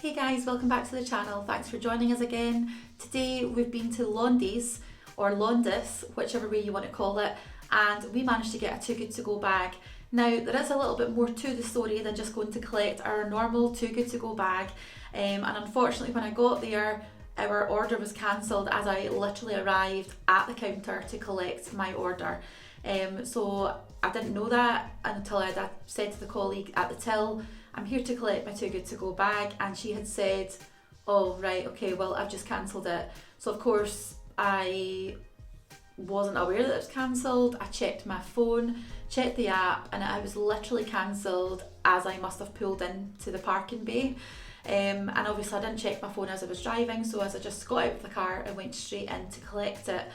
Hey guys, welcome back to the channel. Thanks for joining us again. Today we've been to Londis, or Londis, whichever way you want to call it, and we managed to get a Too Good To Go bag. Now there is a little bit more to the story than just going to collect our normal Too Good To Go bag, and unfortunately when I got there our order was cancelled as I literally arrived at the counter to collect my order. So I didn't know that until I said to the colleague at the till, I'm here to collect my Too Good To Go bag, and she had said, oh right, okay, well I've just cancelled it. So of course I wasn't aware that it was cancelled. I checked my phone, checked the app, and it was literally cancelled as I must have pulled into the parking bay. And obviously I didn't check my phone as I was driving, so as I just got out of the car and went straight in to collect it.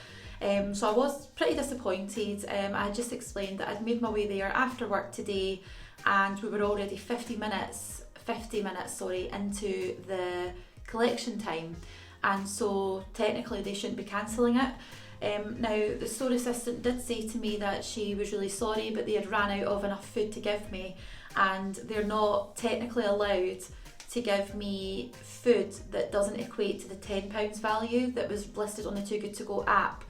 So I was pretty disappointed. I just explained that I'd made my way there after work today, and we were already 50 minutes into the collection time, and so technically they shouldn't be cancelling it. Now the store assistant did say to me that she was really sorry, but they had ran out of enough food to give me, and they're not technically allowed to give me food that doesn't equate to the £10 value that was listed on the Too Good To Go app.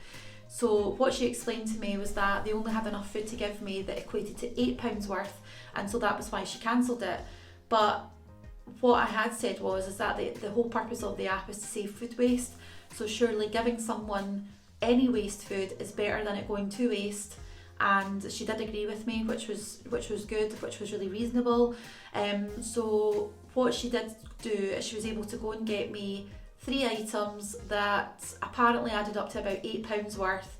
So what she explained to me was that they only had enough food to give me that equated to £8 worth, and so that was why she cancelled it. But what I had said is that the whole purpose of the app is to save food waste, so surely giving someone any waste food is better than it going to waste. And she did agree with me, which was good, which was really reasonable. So what she did do is she was able to go and get me 3 items that apparently added up to about £8 worth.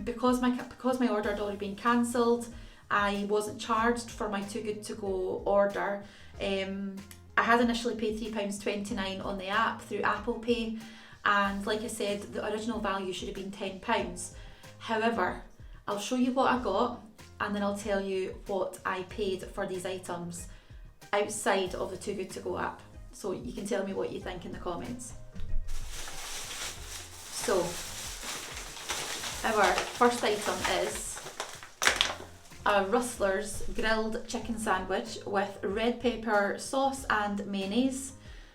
Because my order had already been cancelled, I wasn't charged for my Too Good To Go order. I had initially paid £3.29 on the app through Apple Pay, and like I said, the original value should have been £10. However, I'll show you what I got, and then I'll tell you what I paid for these items outside of the Too Good To Go app. So you can tell me what you think in the comments. So our first item is a Rustler's grilled chicken sandwich with red pepper sauce and mayonnaise,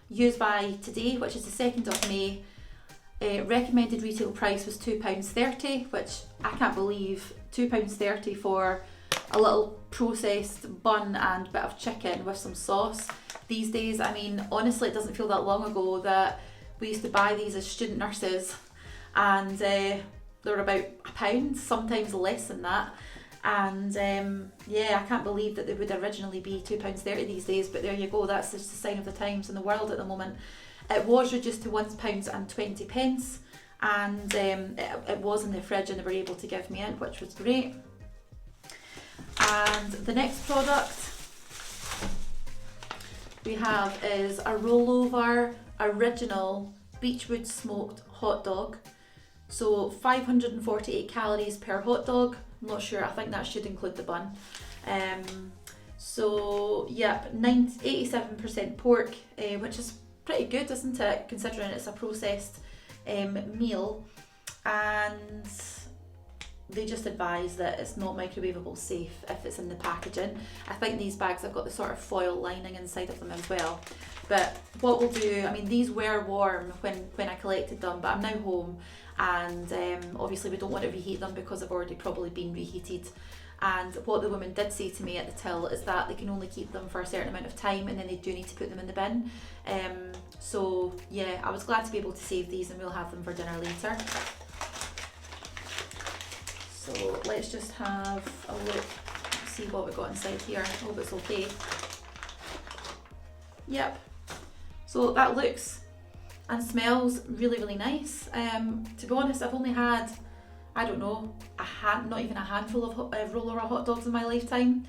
used by today, which is the 2nd of May. Recommended retail price was £2.30, which I can't believe, £2.30 for a little processed bun and bit of chicken with some sauce. These days, I mean, honestly, it doesn't feel that long ago that we used to buy these as student nurses, and they were about £1, sometimes less than that. And yeah, I can't believe that they would originally be £2.30 these days, but there you go, that's just a sign of the times in the world at the moment. It was reduced to £1.20, and it was in the fridge and they were able to give me it, which was great. And the next product we have is a rollover original Beechwood smoked hot dog. So 548 calories per hot dog. I'm not sure, I think that should include the bun. So yep, 87% pork, which is pretty good, isn't it, considering it's a processed meal. And they just advise that it's not microwavable safe if it's in the packaging. I think these bags have got the sort of foil lining inside of them as well. But what we'll do, I mean, these were warm when I collected them, but I'm now home, and obviously we don't want to reheat them because they've already probably been reheated. And what the woman did say to me at the till is that they can only keep them for a certain amount of time, and then they do need to put them in the bin. So yeah, I was glad to be able to save these, and we'll have them for dinner later. So let's just have a look, see what we've got inside here. I hope it's okay. Yep. So that looks and smells really, really nice. To be honest, I've only had, I don't know, not even a handful of roller hot dogs in my lifetime.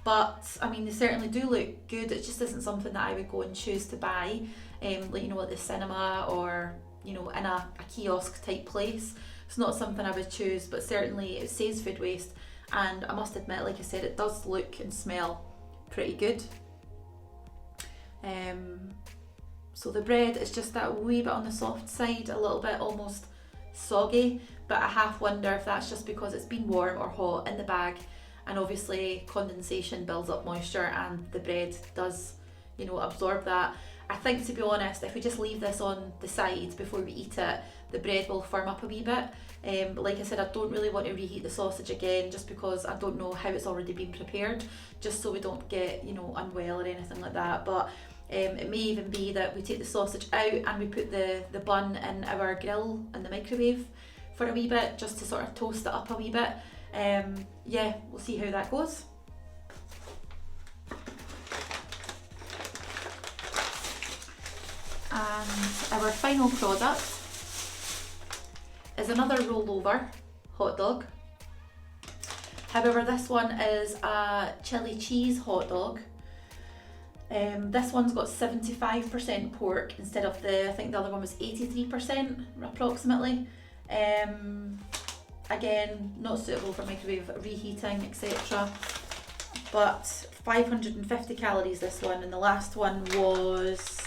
But I mean, they certainly do look good. It just isn't something that I would go and choose to buy, like, you know, at the cinema or, you know, in a kiosk type place. It's not something I would choose, but certainly it saves food waste, and I must admit, like I said, it does look and smell pretty good. So the bread is just that wee bit on the soft side, a little bit almost soggy, but I half wonder if that's just because it's been warm or hot in the bag, and obviously condensation builds up moisture and the bread does, you know, absorb that. I think, to be honest, if we just leave this on the side before we eat it, the bread will firm up a wee bit. But like I said, I don't really want to reheat the sausage again, just because I don't know how it's already been prepared, just so we don't get, you know, unwell or anything like that. But it may even be that we take the sausage out and we put the bun in our grill in the microwave for a wee bit, just to sort of toast it up a wee bit. Yeah, we'll see how that goes. And our final product is another rollover hot dog. However, this one is a chili cheese hot dog. This one's got 75% pork instead of I think the other one was 83% approximately. Again, not suitable for microwave reheating, etc. But 550 calories this one, and the last one was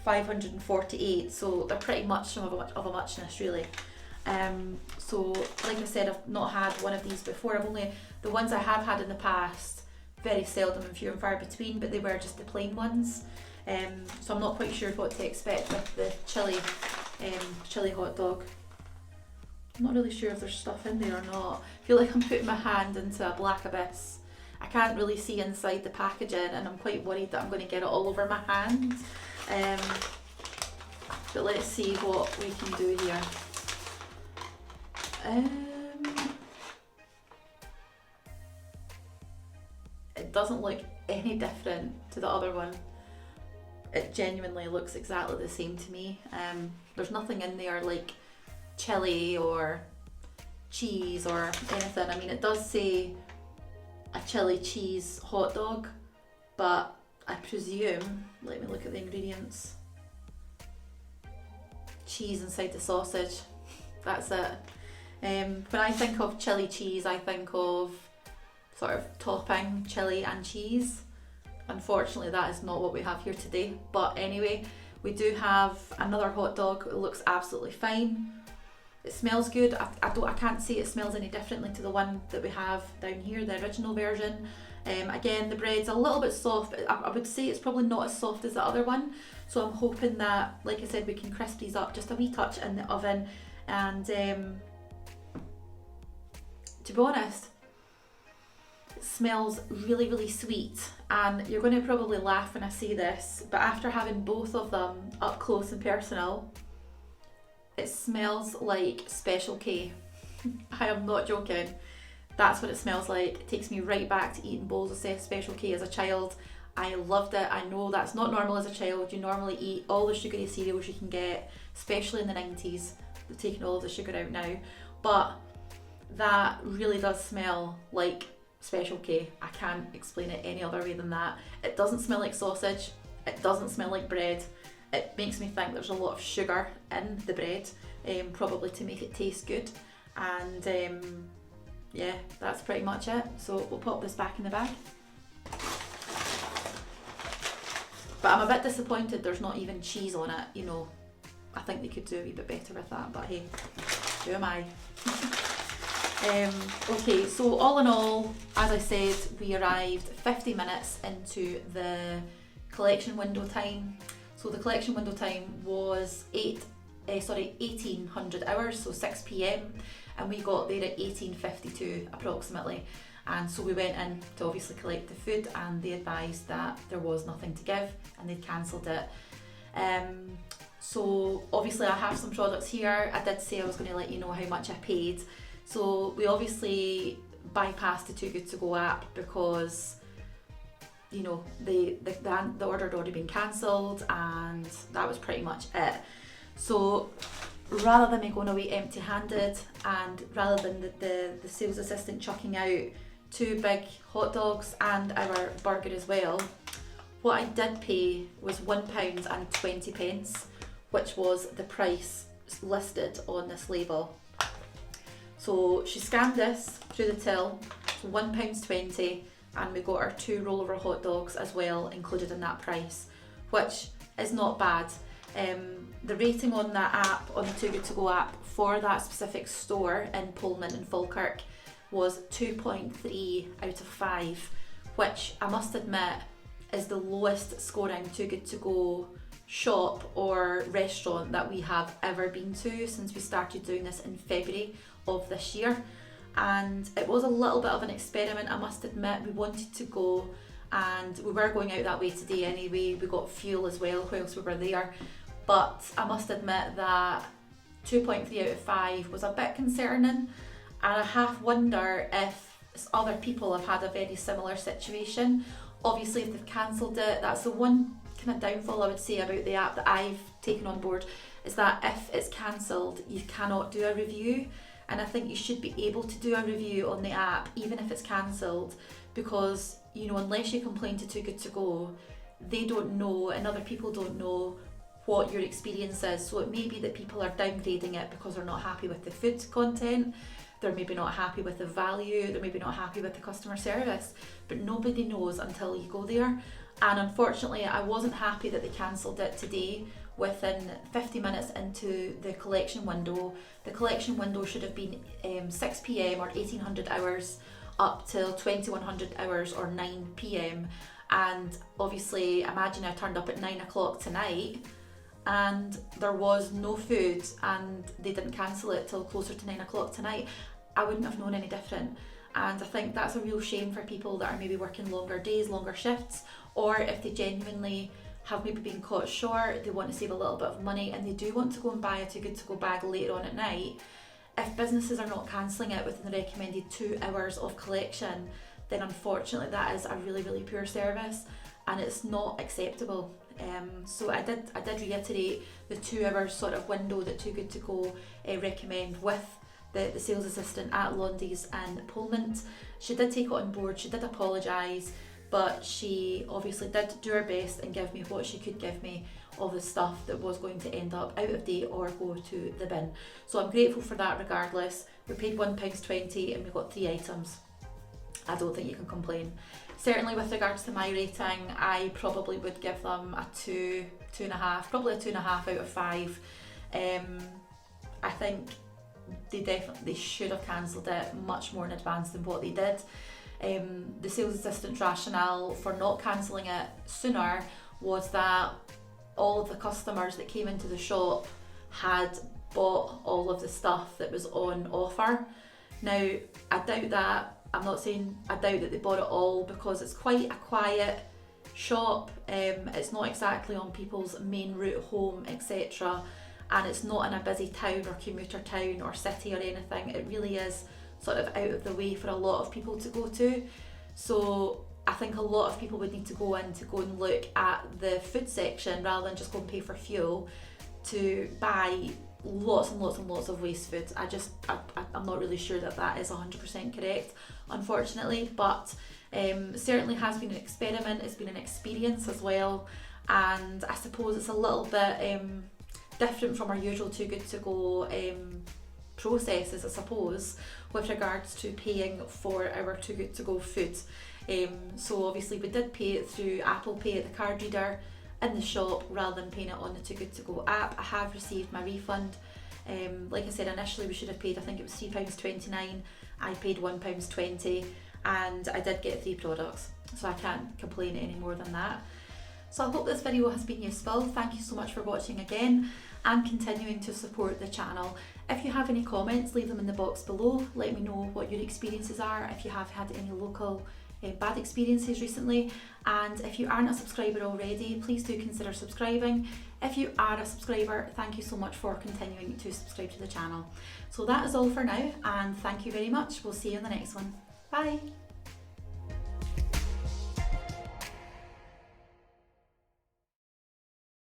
548, so they're pretty much of a muchness really. So like I said, I've not had one of these before. The ones I have had in the past, very seldom and few and far between, but they were just the plain ones. So I'm not quite sure what to expect with the chili hot dog. I'm not really sure if there's stuff in there or not. I feel like I'm putting my hand into a black abyss. I can't really see inside the packaging, and I'm quite worried that I'm going to get it all over my hand. But let's see what we can do here. It doesn't look any different to the other one. It genuinely looks exactly the same to me. There's nothing in there like chili or cheese or anything. I mean, it does say a chili cheese hot dog, but I presume, let me look at the ingredients. Cheese inside the sausage, that's it. When I think of chili cheese, I think of sort of topping chili and cheese. Unfortunately, that is not what we have here today. But anyway, we do have another hot dog. It looks absolutely fine. It smells good. I can't say it smells any differently to the one that we have down here, the original version. Again, the bread's a little bit soft, but I would say it's probably not as soft as the other one. So I'm hoping that, like I said, we can crisp these up just a wee touch in the oven. And to be honest, it smells really, really sweet. And you're going to probably laugh when I say this, but after having both of them up close and personal, it smells like Special K. I am not joking. That's what it smells like. It takes me right back to eating bowls of Special K as a child. I loved it. I know that's not normal as a child. You normally eat all the sugary cereals you can get, especially in the 90s. They've taken all of the sugar out now. But that really does smell like Special K. I can't explain it any other way than that. It doesn't smell like sausage. It doesn't smell like bread. It makes me think there's a lot of sugar in the bread, probably to make it taste good. And yeah, that's pretty much it. So we'll pop this back in the bag. But I'm a bit disappointed there's not even cheese on it. You know, I think they could do a wee bit better with that, but hey, who am I? Okay, so all in all, as I said, we arrived 50 minutes into the collection window time. So the collection window time was 1800 hours, so 6 p.m, and we got there at 18:52 approximately. And so we went in to obviously collect the food, and they advised that there was nothing to give and they'd cancelled it. So obviously I have some products here. I did say I was going to let you know how much I paid. So we obviously bypassed the Too Good To Go app because, you know, the order had already been cancelled, and that was pretty much it. So rather than me going away empty-handed, and rather than the sales assistant chucking out 2 big hot dogs and our burger as well, what I did pay was £1.20, which was the price listed on this label. So she scanned this through the till, so £1.20, and we got our 2 rollover hot dogs as well included in that price, which is not bad. The rating on that app, on the Too Good To Go app, for that specific store in Pullman and Falkirk was 2.3 out of 5, which I must admit is the lowest scoring Too Good To Go shop or restaurant that we have ever been to since we started doing this in February of this year. And it was a little bit of an experiment, I must admit. We wanted to go, and we were going out that way today anyway. We got fuel as well whilst we were there, but I must admit that 2.3 out of 5 was a bit concerning, and I half wonder if other people have had a very similar situation. Obviously, if they've cancelled it, that's the one kind of downfall I would say about the app that I've taken on board, is that if it's cancelled, you cannot do a review. And I think you should be able to do a review on the app even if it's cancelled, because, you know, unless you complain to Too Good To Go, they don't know, and other people don't know what your experience is. So it may be that people are downgrading it because they're not happy with the food content, they're maybe not happy with the value, they're maybe not happy with the customer service, but nobody knows until you go there. And unfortunately, I wasn't happy that they cancelled it today within 50 minutes into the collection window. The collection window should have been 6 p.m. or 1800 hours up till 2100 hours or 9 p.m. And obviously, imagine I turned up at 9 o'clock tonight and there was no food and they didn't cancel it till closer to 9 o'clock tonight. I wouldn't have known any different. And I think that's a real shame for people that are maybe working longer days, longer shifts, or if they genuinely have maybe been caught short, they want to save a little bit of money and they do want to go and buy a Too Good To Go bag later on at night. If businesses are not cancelling it within the recommended 2 hours of collection, then unfortunately that is a really, really poor service and it's not acceptable. So I did reiterate the 2 hours sort of window that Too Good To Go recommend with the sales assistant at Londis in Pullman. She did take it on board, she did apologise, but she obviously did do her best and give me what she could give me of the stuff that was going to end up out of date or go to the bin. So I'm grateful for that regardless. We paid £1.20 and we got 3 items. I don't think you can complain. Certainly with regards to my rating, I probably would give them a 2.5, probably a 2.5 out of 5. I think they should have cancelled it much more in advance than what they did. The sales assistant's rationale for not cancelling it sooner was that all of the customers that came into the shop had bought all of the stuff that was on offer. Now, I doubt that. I'm not saying I doubt that they bought it all, because it's quite a quiet shop. It's not exactly on people's main route home, etc. And it's not in a busy town or commuter town or city or anything. It really is sort of out of the way for a lot of people to go to. So I think a lot of people would need to go and look at the food section rather than just go and pay for fuel to buy lots and lots and lots of waste food. I'm not really sure that is 100% correct, unfortunately, but certainly has been an experiment. It's been an experience as well, and I suppose it's a little bit different from our usual Too Good To Go processes, I suppose, with regards to paying for our Too Good To Go food. So obviously we did pay it through Apple Pay at the card reader in the shop rather than paying it on the Too Good To Go app. I have received my refund. Like I said, initially we should have paid, I think it was £3.29. I paid £1.20 and I did get 3 products, so I can't complain any more than that. So I hope this video has been useful. Thank you so much for watching again and continuing to support the channel. If you have any comments, leave them in the box below. Let me know what your experiences are, if you have had any local bad experiences recently, and if you aren't a subscriber already, please do consider subscribing. If you are a subscriber, thank you so much for continuing to subscribe to the channel. So that is all for now, and thank you very much. We'll see you in the next one. Bye.